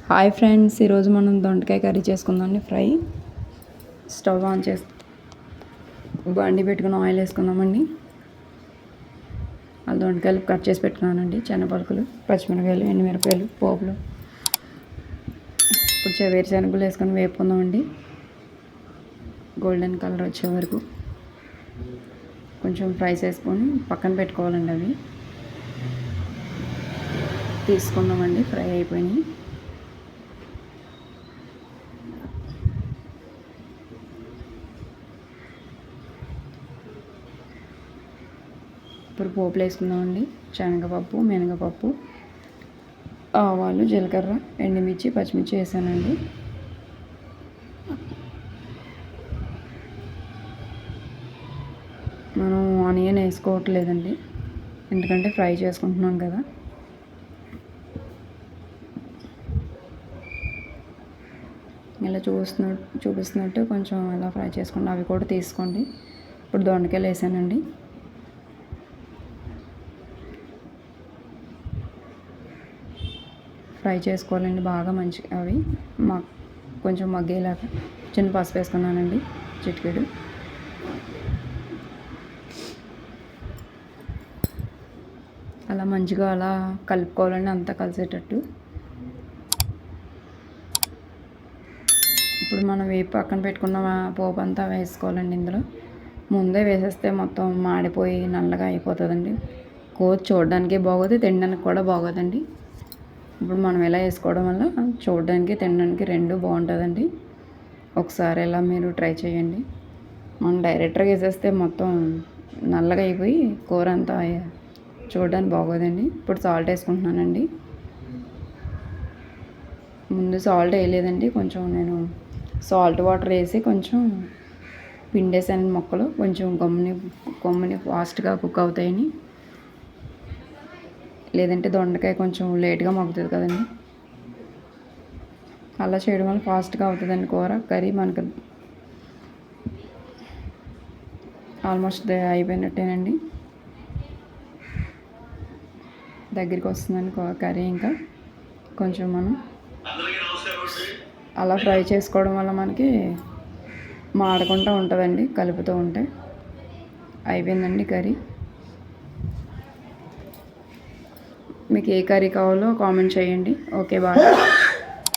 Hi friends, ఈరోజు మనం దొండకాయ కర్రీ చేసుకుందామండి. ఫ్రై స్టవ్ ఆన్ చేసి బండి పెట్టుకుని ఆయిల్ వేసుకుందామండి. ఆ దొండకాయలు కట్ చేసి పెట్టుకున్నానండి. శనగపలుకులు, పచ్చిమిరపకాయలు, ఎండుమిరపకాయలు, పోపులు. ఇప్పుడు వేరుశనగలు వేసుకొని వేపుకుందామండి. గోల్డెన్ కలర్ వచ్చే వరకు కొంచెం ఫ్రై చేసుకొని పక్కన పెట్టుకోవాలండి. అవి తీసుకుందామండి. ఫ్రై అయిపోయినాయి. ఇప్పుడు పోపులు వేసుకుందామండి. శనగపప్పు, మినగపప్పు, ఆవాలు, జీలకర్ర, ఎండుమిర్చి, పచ్చిమిర్చి వేసానండి. మనం ఆనియన్ వేసుకోవట్లేదండి, ఎందుకంటే ఫ్రై చేసుకుంటున్నాం కదా. ఇలా చూపిస్తున్నట్టు కొంచెం అలా ఫ్రై చేసుకోండి. అవి కూడా తీసుకోండి. ఇప్పుడు దొండకాయలు వేసానండి. ఫ్రై చేసుకోవాలండి బాగా మంచిగా. అవి కొంచెం మగ్గేలాగా చిన్న పసుపు వేసుకున్నానండి, చిటికెడు. అలా మంచిగా అలా కలుపుకోవాలండి, అంతా కలిసేటట్టు. ఇప్పుడు మనం వేపు పక్కన పెట్టుకున్న పోపు అంతా వేసుకోవాలండి. ఇందులో ముందే వేసేస్తే మొత్తం మాడిపోయి నల్లగా అయిపోతుందండి. కూర చూడడానికి బాగోదు, తినడానికి కూడా బాగోదండి. ఇప్పుడు మనం ఇలా వేసుకోవడం వల్ల చూడడానికి, తినడానికి రెండు బాగుంటుందండి. ఒకసారి ఇలా మీరు ట్రై చేయండి. మనం డైరెక్ట్గా వేసేస్తే మొత్తం నల్లగా అయిపోయి కూర అంతా చూడడానికి బాగోదండి. ఇప్పుడు సాల్ట్ వేసుకుంటున్నానండి. ముందు సాల్ట్ వేయలేదండి, కొంచెం నేను సాల్ట్ వాటర్ వేసి కొంచెం పిండేసాను మొక్కలు. కొంచెం గమ్ముని ఫాస్ట్గా కుక్ అవుతాయని. లేదంటే దొండకాయ కొంచెం లేట్గా మగ్గుతుంది కదండి. అలా చేయడం వల్ల ఫాస్ట్గా అవుతుందండి కూర. కర్రీ మనకు ఆల్మోస్ట్ అయిపోయినట్టేనండి. దగ్గరికి వస్తుందండి కర్రీ. ఇంకా కొంచెం మనం అలా ఫ్రై చేసుకోవడం వల్ల మనకి మాడకుండా ఉంటుందండి, కలుపుతూ ఉంటే. అయిపోయిందండి కర్రీ. మీకు ఏ కర్రీ కావాలో కామెంట్ చేయండి. Okay, bye.